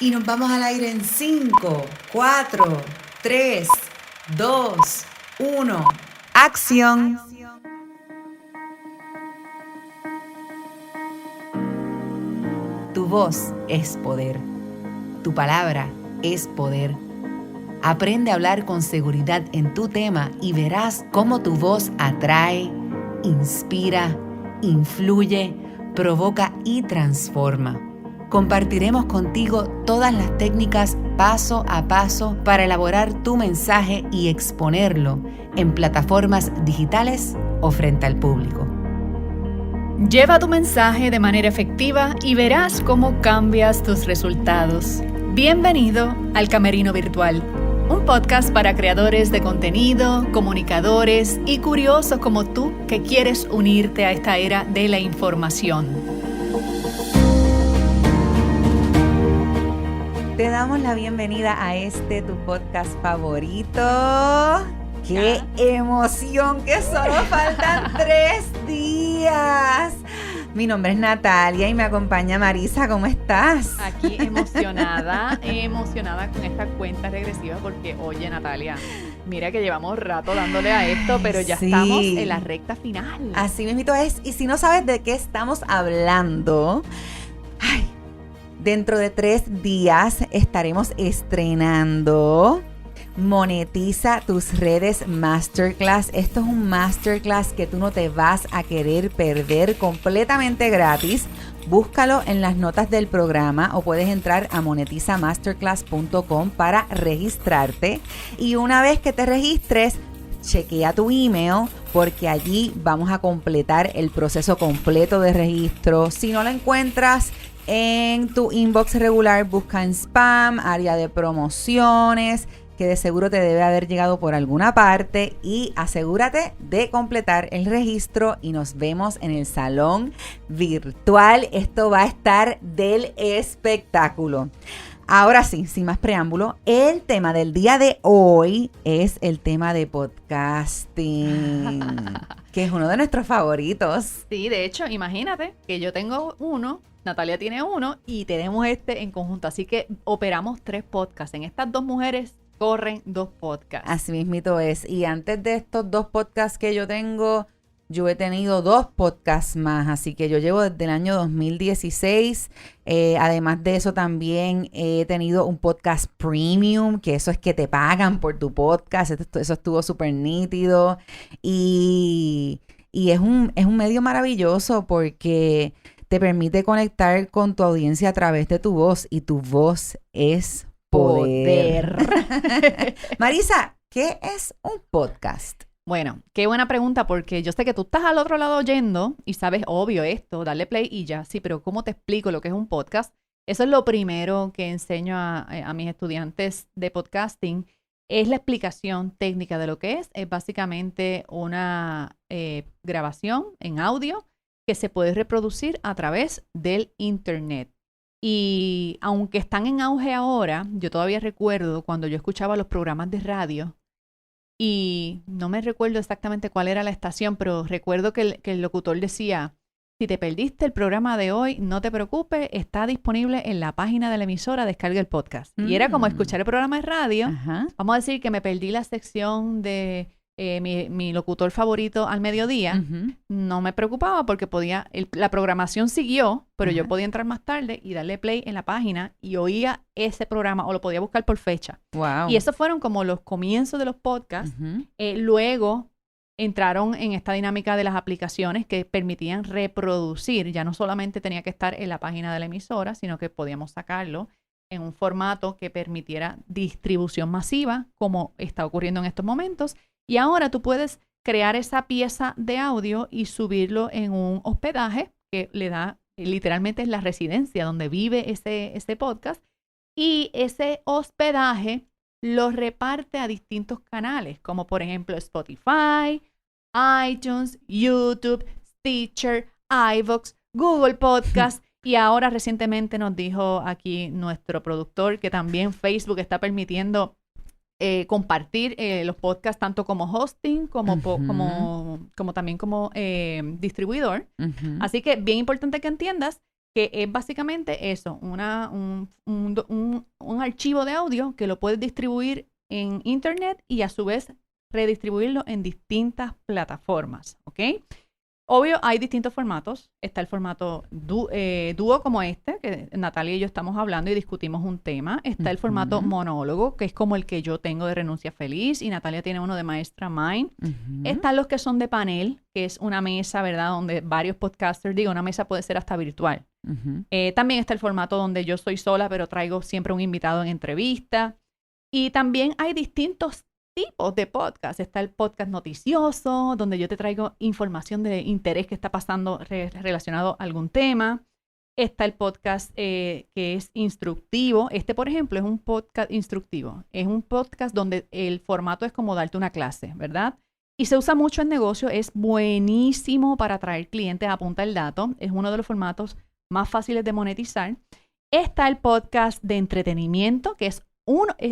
Y nos vamos al aire en 5, 4, 3, 2, 1. ¡Acción! Tu voz es poder. Tu palabra es poder. Aprende a hablar con seguridad en tu tema y verás cómo tu voz atrae, inspira, influye, provoca y transforma. Compartiremos contigo todas las técnicas paso a paso para elaborar tu mensaje y exponerlo en plataformas digitales o frente al público. Lleva tu mensaje de manera efectiva y verás cómo cambias tus resultados. Bienvenido al Camerino Virtual, un podcast para creadores de contenido, comunicadores y curiosos como tú que quieres unirte a esta era de la información. Te damos la bienvenida a tu podcast favorito. ¡Qué emoción! Que solo faltan 3 días. Mi nombre es Natalia y me acompaña Marisa. ¿Cómo estás? Aquí emocionada con esta cuenta regresiva porque, oye, Natalia, mira que llevamos rato dándole a esto, pero ya estamos en la recta final. Así mismito es. Y si no sabes de qué estamos hablando, dentro de 3 días estaremos estrenando Monetiza tus redes Masterclass. Esto es un Masterclass que tú no te vas a querer perder, completamente gratis. Búscalo en las notas del programa o puedes entrar a monetizamasterclass.com para registrarte. Y una vez que te registres, chequea tu email porque allí vamos a completar el proceso completo de registro. Si no lo encuentras en tu inbox regular, busca en spam, área de promociones, que de seguro te debe haber llegado por alguna parte, y asegúrate de completar el registro y nos vemos en el salón virtual. Esto va a estar del espectáculo. Ahora sí, sin más preámbulo, el tema del día de hoy es el tema de podcasting, que es uno de nuestros favoritos. Sí, de hecho, imagínate que yo tengo uno, Natalia tiene uno y tenemos este en conjunto. Así que operamos 3 podcasts. En estas 2 mujeres corren 2 podcasts. Así mismito es. Y antes de estos 2 podcasts que yo tengo, yo he tenido 2 podcasts más. Así que yo llevo desde el año 2016. Además de eso, también he tenido un podcast premium, que eso es que te pagan por tu podcast. Eso estuvo súper nítido. Y es un medio maravilloso porque te permite conectar con tu audiencia a través de tu voz. Y tu voz es poder. Marisa, ¿qué es un podcast? Bueno, qué buena pregunta, porque yo sé que tú estás al otro lado oyendo y sabes, obvio, esto, darle play y ya. Sí, pero ¿cómo te explico lo que es un podcast? Eso es lo primero que enseño a mis estudiantes de podcasting. Es la explicación técnica de lo que es. Es básicamente una grabación en audio que se puede reproducir a través del internet. Y aunque están en auge ahora, yo todavía recuerdo cuando yo escuchaba los programas de radio y no me recuerdo exactamente cuál era la estación, pero recuerdo que el locutor decía: si te perdiste el programa de hoy, no te preocupes, está disponible en la página de la emisora, descarga el podcast. Y era como escuchar el programa de radio. Ajá. Vamos a decir que me perdí la sección de mi locutor favorito al mediodía. Uh-huh. No me preocupaba porque la programación siguió, pero yo Ajá. podía entrar más tarde y darle play en la página y oía ese programa o lo podía buscar por fecha. Wow. Y esos fueron como los comienzos de los podcasts. Uh-huh. Luego entraron en esta dinámica de las aplicaciones que permitían reproducir. Ya no solamente tenía que estar en la página de la emisora, sino que podíamos sacarlo en un formato que permitiera distribución masiva, como está ocurriendo en estos momentos. Y ahora tú puedes crear esa pieza de audio y subirlo en un hospedaje que le da, literalmente es la residencia donde vive ese podcast. Y ese hospedaje lo reparte a distintos canales, como por ejemplo Spotify, iTunes, YouTube, Stitcher, iVoox, Google Podcast. Y ahora recientemente nos dijo aquí nuestro productor que también Facebook está permitiendo compartir los podcasts tanto como hosting como también como distribuidor. Uh-huh. Así que bien importante que entiendas que es básicamente eso, un archivo de audio que lo puedes distribuir en internet y a su vez redistribuirlo en distintas plataformas, ¿ok? Obvio, hay distintos formatos. Está el formato dúo como este, que Natalia y yo estamos hablando y discutimos un tema. Está el formato monólogo, que es como el que yo tengo de Renuncia Feliz, y Natalia tiene uno de Maestra Mind. Están los que son de panel, que es una mesa, ¿verdad? Donde varios podcasters, una mesa puede ser hasta virtual. También está el formato donde yo soy sola, pero traigo siempre un invitado en entrevista. Y también hay distintos tipos de podcast. Está el podcast noticioso, donde yo te traigo información de interés que está pasando relacionado a algún tema. Está el podcast que es instructivo. Este, por ejemplo, es un podcast instructivo. Es un podcast donde el formato es como darte una clase, ¿verdad? Y se usa mucho en negocio. Es buenísimo para atraer clientes a punta del dato. Es uno de los formatos más fáciles de monetizar. Está el podcast de entretenimiento, que es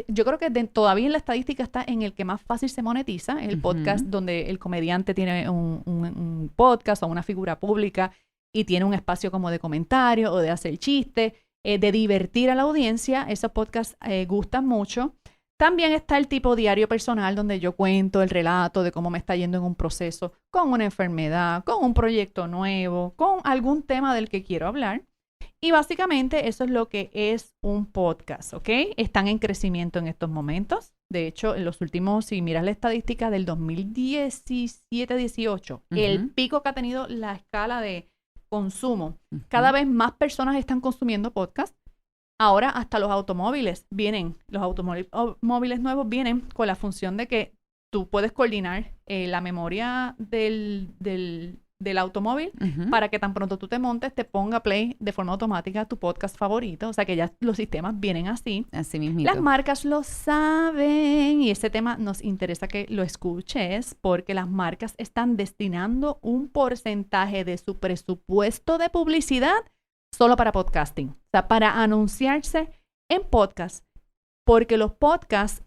yo creo que todavía en la estadística está en el que más fácil se monetiza, el podcast donde el comediante tiene un podcast o una figura pública y tiene un espacio como de comentario o de hacer chiste, de divertir a la audiencia. Esos podcasts gustan mucho. También está el tipo diario personal, donde yo cuento el relato de cómo me está yendo en un proceso con una enfermedad, con un proyecto nuevo, con algún tema del que quiero hablar. Y básicamente eso es lo que es un podcast, ¿ok? Están en crecimiento en estos momentos. De hecho, en los últimos, si miras la estadística del 2017-18, el pico que ha tenido la escala de consumo, cada vez más personas están consumiendo podcast. Ahora hasta los automóviles nuevos vienen con la función de que tú puedes coordinar la memoria del automóvil para que tan pronto tú te montes, te ponga play de forma automática tu podcast favorito. O sea que ya los sistemas vienen así. Así mismito. Las marcas lo saben y este tema nos interesa que lo escuches porque las marcas están destinando un porcentaje de su presupuesto de publicidad solo para podcasting. O sea, para anunciarse en podcast, porque los podcasts,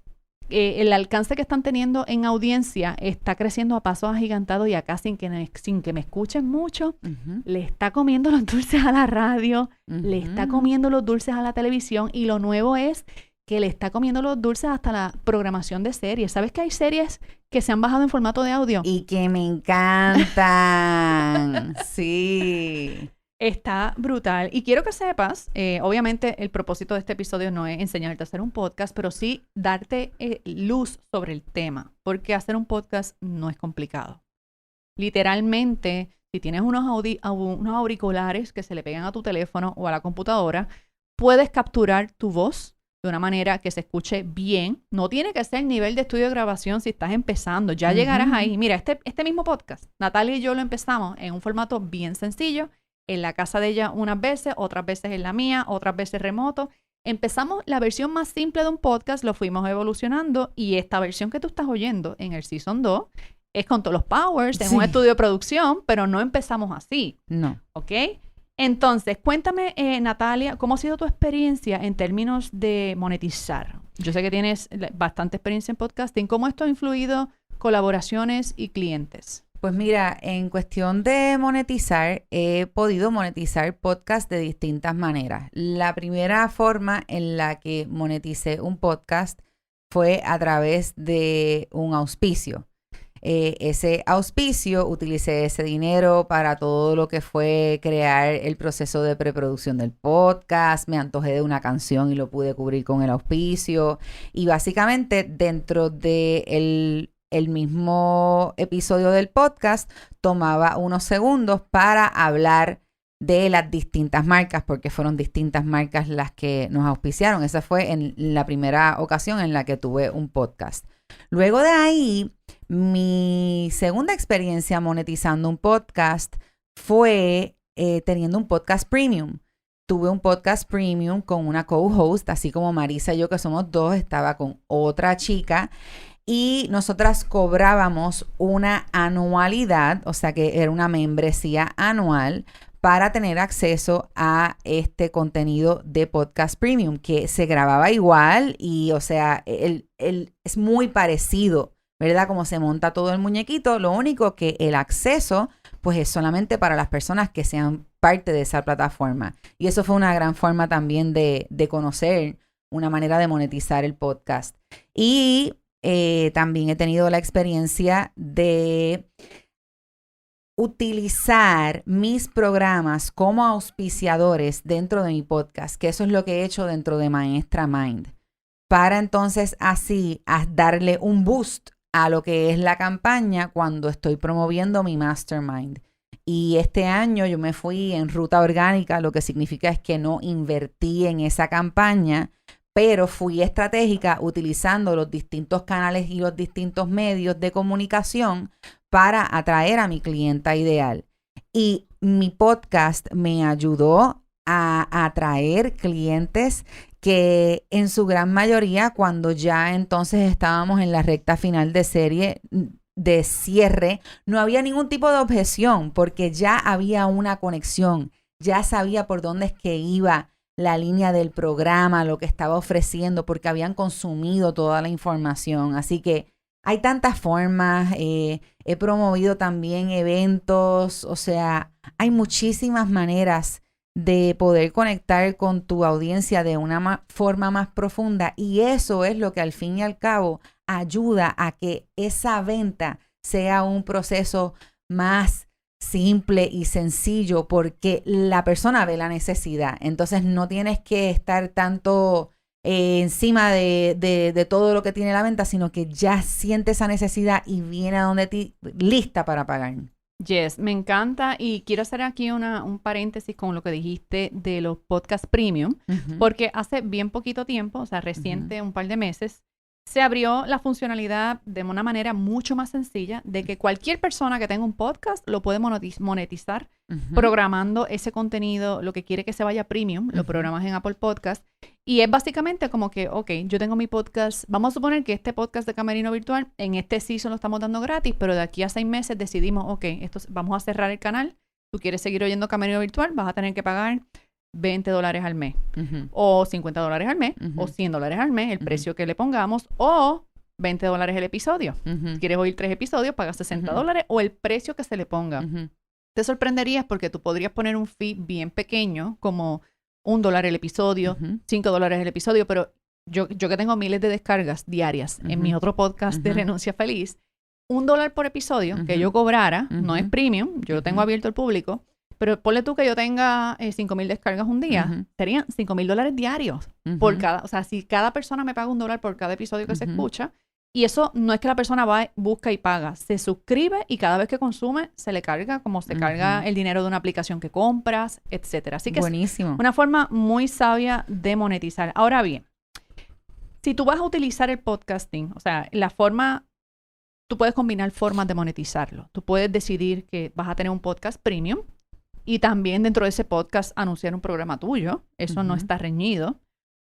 el alcance que están teniendo en audiencia está creciendo a pasos agigantados y acá sin que me escuchen mucho, le está comiendo los dulces a la radio, le está comiendo los dulces a la televisión y lo nuevo es que le está comiendo los dulces hasta la programación de series. ¿Sabes que hay series que se han bajado en formato de audio? Y que me encantan. Sí. Está brutal. Y quiero que sepas, obviamente el propósito de este episodio no es enseñarte a hacer un podcast, pero sí darte luz sobre el tema, porque hacer un podcast no es complicado. Literalmente, si tienes unos auriculares que se le pegan a tu teléfono o a la computadora, puedes capturar tu voz de una manera que se escuche bien. No tiene que ser el nivel de estudio de grabación si estás empezando. Ya llegarás ahí. Mira, este mismo podcast, Natalia y yo lo empezamos en un formato bien sencillo, en la casa de ella unas veces, otras veces en la mía, otras veces remoto. Empezamos la versión más simple de un podcast, lo fuimos evolucionando y esta versión que tú estás oyendo en el Season 2 es con todos los powers, en un estudio de producción, pero no empezamos así. No. ¿Ok? Entonces, cuéntame, Natalia, ¿cómo ha sido tu experiencia en términos de monetizar? Yo sé que tienes bastante experiencia en podcasting. ¿Cómo esto ha influido colaboraciones y clientes? Pues mira, en cuestión de monetizar, he podido monetizar podcast de distintas maneras. La primera forma en la que moneticé un podcast fue a través de un auspicio. Ese auspicio, utilicé ese dinero para todo lo que fue crear el proceso de preproducción del podcast. Me antojé de una canción y lo pude cubrir con el auspicio. Y básicamente dentro de el mismo episodio del podcast tomaba unos segundos para hablar de las distintas marcas, porque fueron distintas marcas las que nos auspiciaron. Esa fue en la primera ocasión en la que tuve un podcast. Luego de ahí, mi segunda experiencia monetizando un podcast fue teniendo un podcast premium. Tuve un podcast premium con una co-host, así como Marisa y yo, que somos dos, estaba con otra chica. Y nosotras cobrábamos una anualidad, o sea que era una membresía anual para tener acceso a este contenido de podcast premium, que se grababa igual y, o sea, es muy parecido, ¿verdad? Como se monta todo el muñequito, lo único que el acceso pues es solamente para las personas que sean parte de esa plataforma. Y eso fue una gran forma también de conocer una manera de monetizar el podcast. Y también he tenido la experiencia de utilizar mis programas como auspiciadores dentro de mi podcast, que eso es lo que he hecho dentro de Maestra Mind, para entonces así darle un boost a lo que es la campaña cuando estoy promoviendo mi Mastermind. Y este año yo me fui en ruta orgánica, lo que significa es que no invertí en esa campaña, pero fui estratégica utilizando los distintos canales y los distintos medios de comunicación para atraer a mi clienta ideal. Y mi podcast me ayudó a atraer clientes que en su gran mayoría, cuando ya entonces estábamos en la recta final de serie, de cierre, no había ningún tipo de objeción porque ya había una conexión, ya sabía por dónde es que iba la línea del programa, lo que estaba ofreciendo, porque habían consumido toda la información. Así que hay tantas formas, he promovido también eventos, o sea, hay muchísimas maneras de poder conectar con tu audiencia de una forma más profunda, y eso es lo que al fin y al cabo ayuda a que esa venta sea un proceso más simple y sencillo, porque la persona ve la necesidad. Entonces no tienes que estar tanto encima de todo lo que tiene la venta, sino que ya siente esa necesidad y viene a donde ti lista para pagar. Yes, me encanta, y quiero hacer aquí un paréntesis con lo que dijiste de los podcast premium, porque hace bien poquito tiempo, o sea, reciente, un par de meses, se abrió la funcionalidad de una manera mucho más sencilla de que cualquier persona que tenga un podcast lo puede monetizar programando ese contenido, lo que quiere que se vaya premium, lo programas en Apple Podcast. Y es básicamente como que, ok, yo tengo mi podcast, vamos a suponer que este podcast de Camerino Virtual, en este season lo estamos dando gratis, pero de aquí a 6 meses decidimos, ok, vamos a cerrar el canal, tú quieres seguir oyendo Camerino Virtual, vas a tener que pagar $20 al mes, o $50 al mes, o $100 al mes, el precio que le pongamos, o $20 el episodio. Si quieres oír 3 episodios, pagas $60, o el precio que se le ponga. Te sorprenderías porque tú podrías poner un fee bien pequeño, como $1 el episodio, $5 el episodio, pero yo que tengo miles de descargas diarias en mi otro podcast de Renuncia Feliz, $1 por episodio que yo cobrara, no es premium, yo lo tengo abierto al público, pero ponle tú que yo tenga 5,000 descargas un día, serían $5,000 diarios por cada, o sea, si cada persona me paga $1 por cada episodio que se escucha, y eso no es que la persona va, busca y paga, se suscribe y cada vez que consume se le carga como se carga el dinero de una aplicación que compras, etcétera. Así que buenísimo. Es una forma muy sabia de monetizar. Ahora bien, si tú vas a utilizar el podcasting, o sea, tú puedes combinar formas de monetizarlo. Tú puedes decidir que vas a tener un podcast premium y también dentro de ese podcast anunciar un programa tuyo. Eso no está reñido.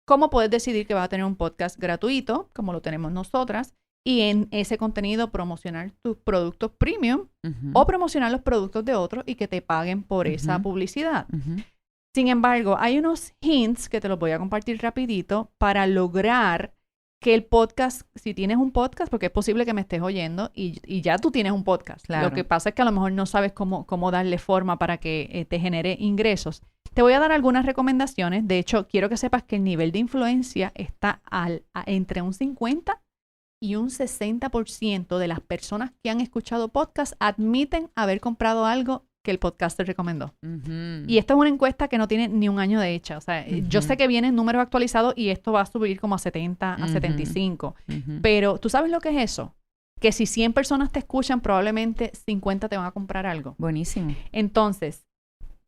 ¿Cómo puedes decidir que vas a tener un podcast gratuito, como lo tenemos nosotras, y en ese contenido promocionar tus productos premium o promocionar los productos de otros y que te paguen por esa publicidad? Sin embargo, hay unos hints que te los voy a compartir rapidito para lograr que el podcast, si tienes un podcast, porque es posible que me estés oyendo y ya tú tienes un podcast. Claro. Lo que pasa es que a lo mejor no sabes cómo darle forma para que te genere ingresos. Te voy a dar algunas recomendaciones. De hecho, quiero que sepas que el nivel de influencia está entre un 50 y un 60% de las personas que han escuchado podcast admiten haber comprado algo que el podcaster recomendó. Y esta es una encuesta que no tiene ni un año de hecha. O sea, yo sé que vienen números actualizados y esto va a subir como a 70, a 75. Pero, ¿tú sabes lo que es eso? Que si 100 personas te escuchan, probablemente 50 te van a comprar algo. Buenísimo. Entonces,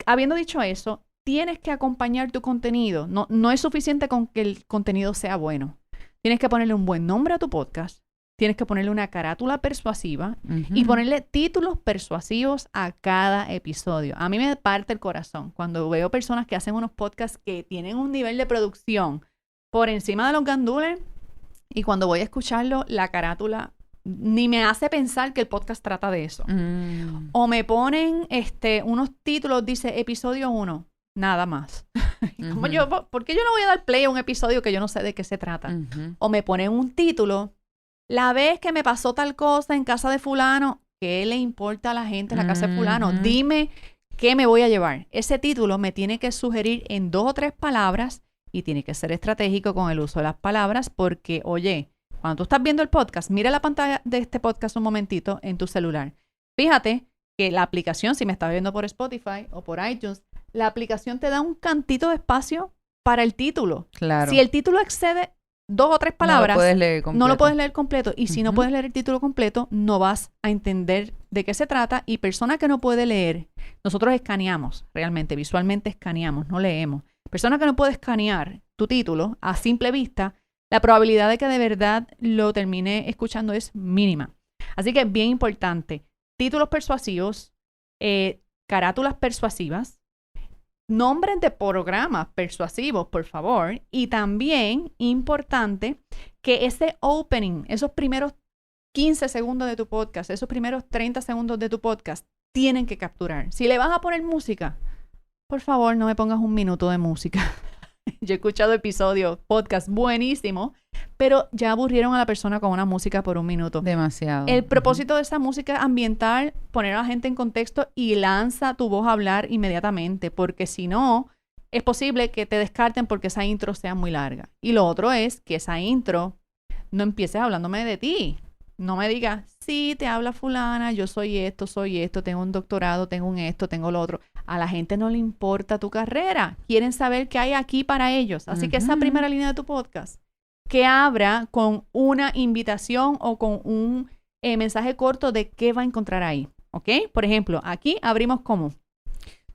habiendo dicho eso, tienes que acompañar tu contenido. No es suficiente con que el contenido sea bueno. Tienes que ponerle un buen nombre a tu podcast. Tienes que ponerle una carátula persuasiva y ponerle títulos persuasivos a cada episodio. A mí me parte el corazón cuando veo personas que hacen unos podcasts que tienen un nivel de producción por encima de los gandules y cuando voy a escucharlo, la carátula ni me hace pensar que el podcast trata de eso. O me ponen unos títulos, dice episodio 1, nada más. ¿Por qué yo no voy a dar play a un episodio que yo no sé de qué se trata? O me ponen un título, la vez que me pasó tal cosa en casa de fulano, ¿qué le importa a la gente en la casa de fulano? Dime qué me voy a llevar. Ese título me tiene que sugerir en 2 o 3 palabras y tiene que ser estratégico con el uso de las palabras porque, oye, cuando tú estás viendo el podcast, mira la pantalla de este podcast un momentito en tu celular. Fíjate que la aplicación, si me estás viendo por Spotify o por iTunes, la aplicación te da un cantito de espacio para el título. Claro. Si el título excede 2 o 3 palabras, no lo puedes leer completo. Y si no puedes leer el título completo, no vas a entender de qué se trata. Y persona que no puede leer, nosotros escaneamos, realmente, visualmente escaneamos, no leemos. Persona que no puede escanear tu título a simple vista, la probabilidad de que de verdad lo termine escuchando es mínima. Así que bien importante, títulos persuasivos, carátulas persuasivas, nombres de programas persuasivos, por favor. Y también, importante, que ese opening, esos primeros 15 segundos de tu podcast, esos primeros 30 segundos de tu podcast, tienen que capturar. Si le vas a poner música, por favor, no me pongas 1 minuto de música. Yo he escuchado episodios, podcast buenísimo, pero ya aburrieron a la persona con una música por 1 minuto. Demasiado. El propósito de esa música es ambiental, poner a la gente en contexto y lanza tu voz a hablar inmediatamente, porque si no, es posible que te descarten porque esa intro sea muy larga. Y lo otro es que esa intro no empieces hablándome de ti. No me digas, sí, te habla fulana, yo soy esto, tengo un doctorado, tengo un esto, tengo lo otro. A la gente no le importa tu carrera. Quieren saber qué hay aquí para ellos. Así que esa primera línea de tu podcast, que abra con una invitación o con un mensaje corto de qué va a encontrar ahí. ¿Ok? Por ejemplo, aquí abrimos como: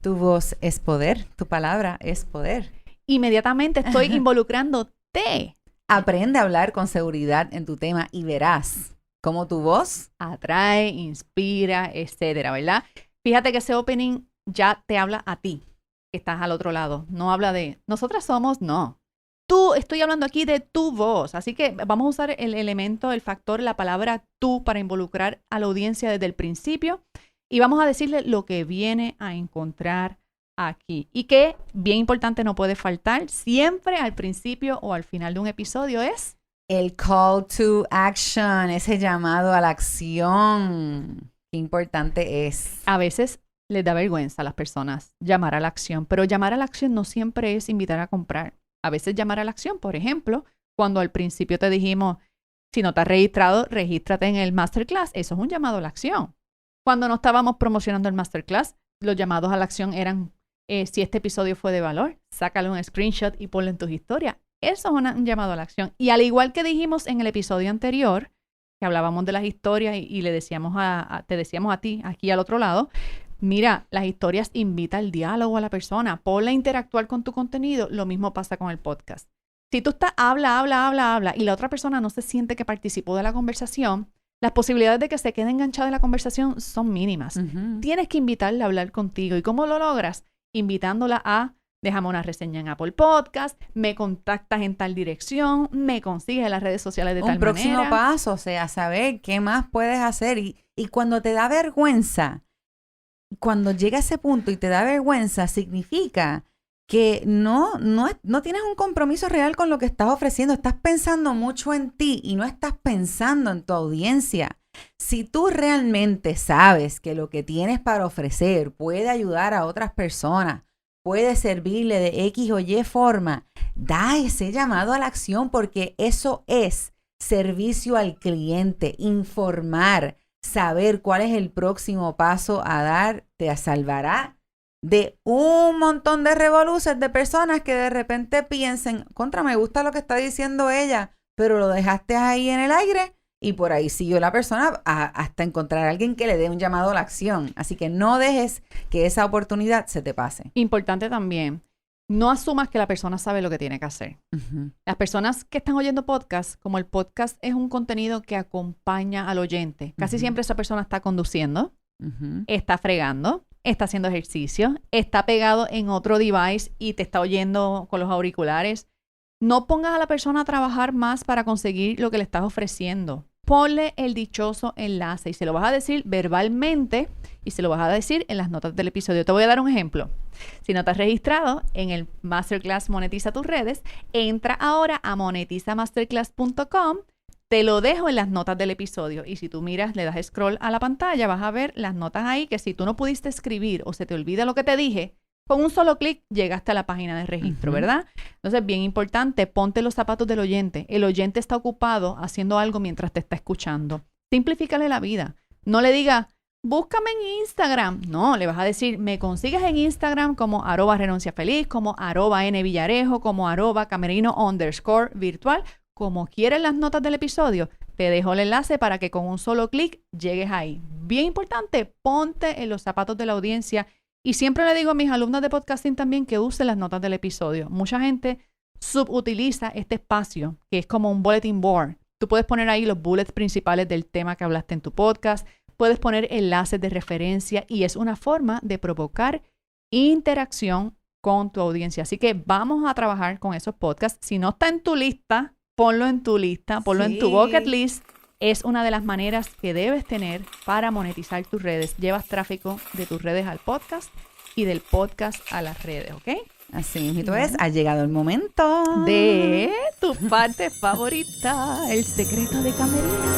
tu voz es poder, tu palabra es poder. Inmediatamente estoy involucrándote. Aprende a hablar con seguridad en tu tema y verás cómo tu voz atrae, inspira, etcétera, ¿verdad? Fíjate que ese opening ya te habla a ti, que estás al otro lado. No habla de nosotras somos, no. Tú, estoy hablando aquí de tu voz. Así que vamos a usar el elemento, el factor, la palabra tú para involucrar a la audiencia desde el principio. Y vamos a decirle lo que viene a encontrar aquí. Y que, bien importante, no puede faltar siempre al principio o al final de un episodio es el call to action, ese llamado a la acción. Qué importante es. A veces les da vergüenza a las personas llamar a la acción, pero llamar a la acción no siempre es invitar a comprar. A veces llamar a la acción, por ejemplo, cuando al principio te dijimos, si no te has registrado, regístrate en el Masterclass. Eso es un llamado a la acción. Cuando no estábamos promocionando el Masterclass, los llamados a la acción eran, si este episodio fue de valor, sácale un screenshot y ponlo en tus historias. Eso es un llamado a la acción. Y al igual que dijimos en el episodio anterior, que hablábamos de las historias y le decíamos te decíamos a ti, aquí al otro lado, mira, las historias invita al diálogo a la persona, ponla a interactuar con tu contenido. Lo mismo pasa con el podcast. Si tú estás habla y la otra persona no se siente que participó de la conversación, las posibilidades de que se quede enganchada en la conversación son mínimas. Tienes que invitarla a hablar contigo. ¿Y cómo lo logras? Invitándola a déjame una reseña en Apple Podcast, me contactas en tal dirección, me consigues en las redes sociales de tal manera. Un próximo paso, o sea, saber qué más puedes hacer. Y cuando te da vergüenza, cuando llega a ese punto y te da vergüenza, significa que no tienes un compromiso real con lo que estás ofreciendo. Estás pensando mucho en ti y no estás pensando en tu audiencia. Si tú realmente sabes que lo que tienes para ofrecer puede ayudar a otras personas, puede servirle de X o Y forma, da ese llamado a la acción porque eso es servicio al cliente, informar, saber cuál es el próximo paso a dar, te salvará de un montón de revoluciones de personas que de repente piensen, contra, me gusta lo que está diciendo ella, pero lo dejaste ahí en el aire y por ahí siguió la persona hasta encontrar a alguien que le dé un llamado a la acción. Así que no dejes que esa oportunidad se te pase. Importante también, no asumas que la persona sabe lo que tiene que hacer. Las personas que están oyendo podcast, como el podcast es un contenido que acompaña al oyente, casi siempre esa persona está conduciendo, está fregando, está haciendo ejercicio, está pegado en otro device y te está oyendo con los auriculares. No pongas a la persona a trabajar más para conseguir lo que le estás ofreciendo. Ponle el dichoso enlace y se lo vas a decir verbalmente y se lo vas a decir en las notas del episodio. Te voy a dar un ejemplo. Si no te has registrado en el Masterclass Monetiza tus redes, entra ahora a monetizamasterclass.com, Te lo dejo en las notas del episodio y si tú miras, le das scroll a la pantalla, vas a ver las notas ahí que si tú no pudiste escribir o se te olvida lo que te dije, con un solo clic llegaste a la página de registro, ¿verdad? Entonces, bien importante, ponte los zapatos del oyente. El oyente está ocupado haciendo algo mientras te está escuchando. Simplifícale la vida. No le digas, búscame en Instagram. No, le vas a decir, me consigues en Instagram como @renunciafeliz, como @nvillarejo, como @camerino_virtual. Como quieres las notas del episodio, te dejo el enlace para que con un solo clic llegues ahí. Bien importante, ponte en los zapatos de la audiencia. Y siempre le digo a mis alumnos de podcasting también que usen las notas del episodio. Mucha gente subutiliza este espacio, que es como un bulletin board. Tú puedes poner ahí los bullets principales del tema que hablaste en tu podcast. Puedes poner enlaces de referencia y es una forma de provocar interacción con tu audiencia. Así que vamos a trabajar con esos podcasts. Si no está en tu lista, ponlo en tu lista, ponlo en tu bucket list. Es una de las maneras que debes tener para monetizar tus redes. Llevas tráfico de tus redes al podcast y del podcast a las redes, ¿ok? Así mismo es, ha llegado el momento de tu parte favorita, el secreto de Camerino.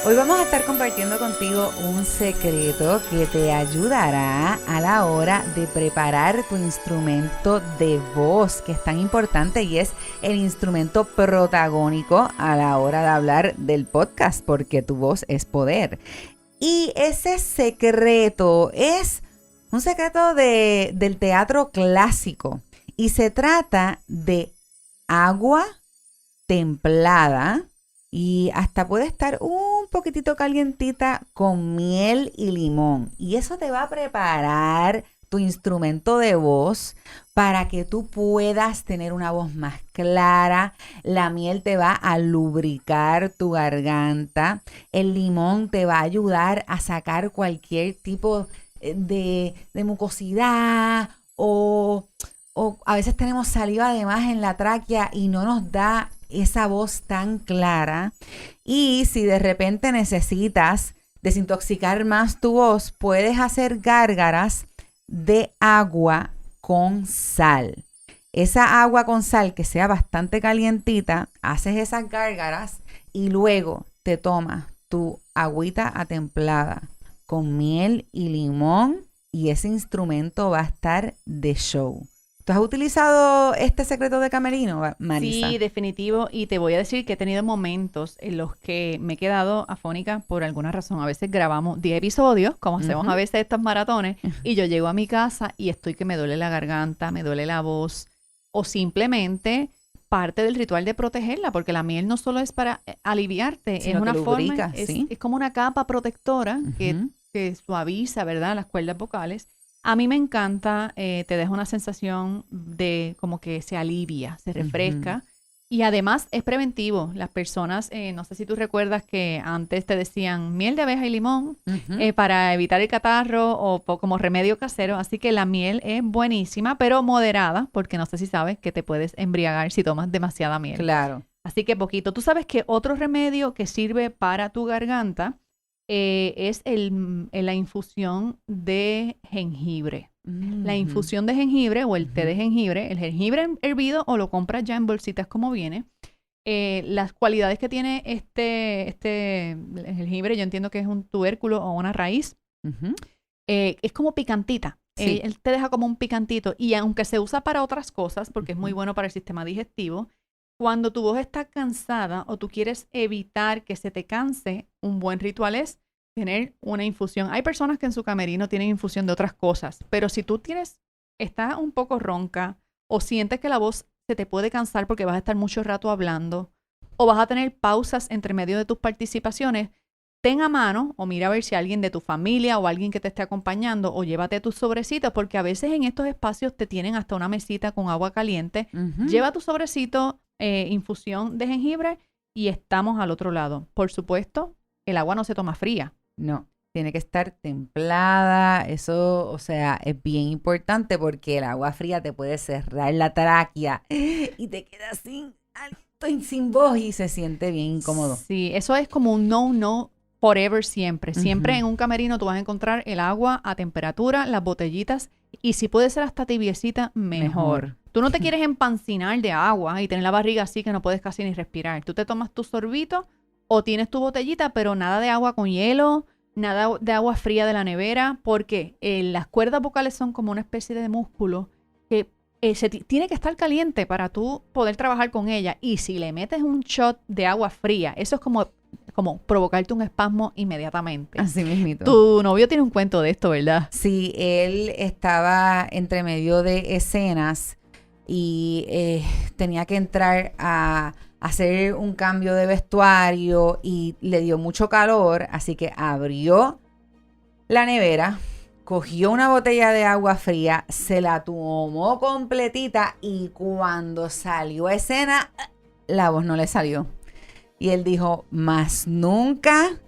Hoy vamos a estar compartiendo contigo un secreto que te ayudará a la hora de preparar tu instrumento de voz, que es tan importante y es el instrumento protagónico a la hora de hablar del podcast, porque tu voz es poder. Y ese secreto es un secreto del teatro clásico y se trata de agua templada. Y hasta puede estar un poquitito calientita con miel y limón. Y eso te va a preparar tu instrumento de voz para que tú puedas tener una voz más clara. La miel te va a lubricar tu garganta. El limón te va a ayudar a sacar cualquier tipo de mucosidad o a veces tenemos saliva además en la tráquea y no nos da esa voz tan clara. Y si de repente necesitas desintoxicar más tu voz, puedes hacer gárgaras de agua con sal. Esa agua con sal que sea bastante calientita, haces esas gárgaras y luego te tomas tu agüita atemplada con miel y limón y ese instrumento va a estar de show. ¿Tú has utilizado este secreto de Camerino, Marisa? Sí, definitivo. Y te voy a decir que he tenido momentos en los que me he quedado afónica por alguna razón. A veces grabamos 10 episodios, como hacemos a veces estos maratones, y yo llego a mi casa y estoy que me duele la garganta, me duele la voz, o simplemente parte del ritual de protegerla, porque la miel no solo es para aliviarte, sino es una lubrica, forma, ¿sí? es como una capa protectora que suaviza, ¿verdad?, las cuerdas vocales. A mí me encanta, te deja una sensación de como que se alivia, se refresca y además es preventivo. Las personas, no sé si tú recuerdas que antes te decían miel de abeja y limón para evitar el catarro o como remedio casero, así que la miel es buenísima, pero moderada, porque no sé si sabes que te puedes embriagar si tomas demasiada miel. Claro. Así que poquito. Tú sabes que otro remedio que sirve para tu garganta es la infusión de jengibre. La infusión de jengibre o el té de jengibre, el jengibre hervido o lo compras ya en bolsitas como viene. Las cualidades que tiene el jengibre, yo entiendo que es un tubérculo o una raíz, es como picantita. Sí. Él te deja como un picantito y aunque se usa para otras cosas, porque es muy bueno para el sistema digestivo, cuando tu voz está cansada o tú quieres evitar que se te canse, un buen ritual es tener una infusión. Hay personas que en su camerino tienen infusión de otras cosas, pero si tú estás un poco ronca o sientes que la voz se te puede cansar porque vas a estar mucho rato hablando o vas a tener pausas entre medio de tus participaciones, ten a mano o mira a ver si alguien de tu familia o alguien que te esté acompañando o llévate tus sobrecitos, porque a veces en estos espacios te tienen hasta una mesita con agua caliente. Lleva tu sobrecito, infusión de jengibre y estamos al otro lado. Por supuesto, el agua no se toma fría. No, tiene que estar templada. Eso, o sea, es bien importante porque el agua fría te puede cerrar la tráquea y te quedas sin aliento y sin voz y se siente bien incómodo. Sí, eso es como un no forever siempre. Siempre en un camerino tú vas a encontrar el agua a temperatura, las botellitas Y si puede ser hasta tibiecita, mejor. Tú no te quieres empancinar de agua y tener la barriga así que no puedes casi ni respirar. Tú te tomas tu sorbito o tienes tu botellita, pero nada de agua con hielo, nada de agua fría de la nevera, porque las cuerdas vocales son como una especie de músculo que tiene que estar caliente para tú poder trabajar con ella. Y si le metes un shot de agua fría, eso es como provocarte un espasmo inmediatamente. Así mismito. Tu novio tiene un cuento de esto, ¿verdad? Sí, él estaba entre medio de escenas y tenía que entrar a hacer un cambio de vestuario y le dio mucho calor, así que abrió la nevera, cogió una botella de agua fría, se la tomó completita y cuando salió a escena, la voz no le salió. Y él dijo, más nunca,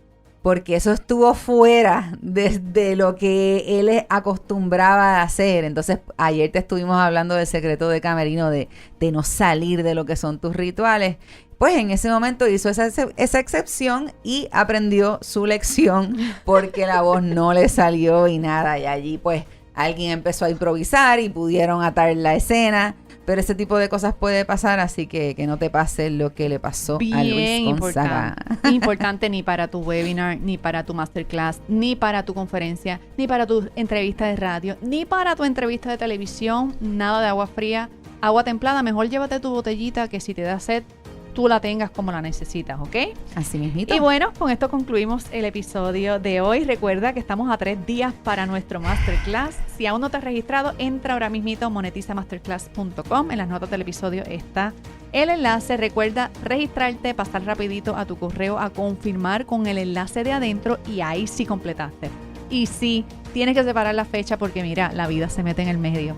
porque eso estuvo fuera de lo que él acostumbraba a hacer. Entonces, ayer te estuvimos hablando del secreto de Camerino, de no salir de lo que son tus rituales. Pues en ese momento hizo esa excepción y aprendió su lección porque la voz no le salió y nada. Y allí pues alguien empezó a improvisar y pudieron atar la escena. Pero ese tipo de cosas puede pasar, así que no te pase lo que le pasó a Luis Gonzaga. Importante ni para tu webinar, ni para tu masterclass, ni para tu conferencia, ni para tu entrevista de radio, ni para tu entrevista de televisión, nada de agua fría, agua templada. Mejor llévate tu botellita que si te da sed, tú la tengas como la necesitas, ¿ok? Así mismito. Y bueno, con esto concluimos el episodio de hoy. Recuerda que estamos a 3 días para nuestro Masterclass. Si aún no te has registrado, entra ahora mismito a monetizamasterclass.com. En las notas del episodio está el enlace. Recuerda registrarte, pasar rapidito a tu correo a confirmar con el enlace de adentro y ahí sí completaste. Y sí, tienes que separar la fecha porque mira, la vida se mete en el medio.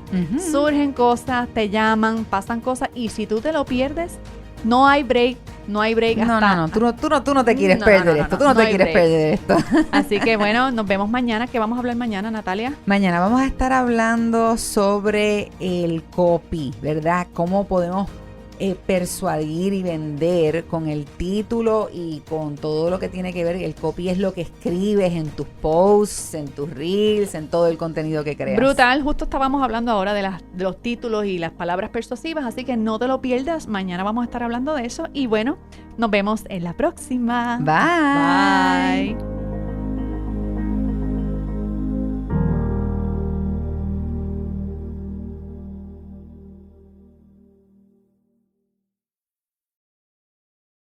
Surgen cosas, te llaman, pasan cosas y si tú te lo pierdes, no hay break hasta... No, tú no te quieres perder esto, tú no te quieres perder esto. Así que bueno, nos vemos mañana. ¿Qué vamos a hablar mañana, Natalia? Mañana vamos a estar hablando sobre el copy, ¿verdad? Cómo podemos persuadir y vender con el título y con todo lo que tiene que ver. El copy es lo que escribes en tus posts, en tus reels, en todo el contenido que creas. Brutal, justo estábamos hablando ahora de los títulos y las palabras persuasivas, así que no te lo pierdas. Mañana vamos a estar hablando de eso y bueno, nos vemos en la próxima. Bye. Bye.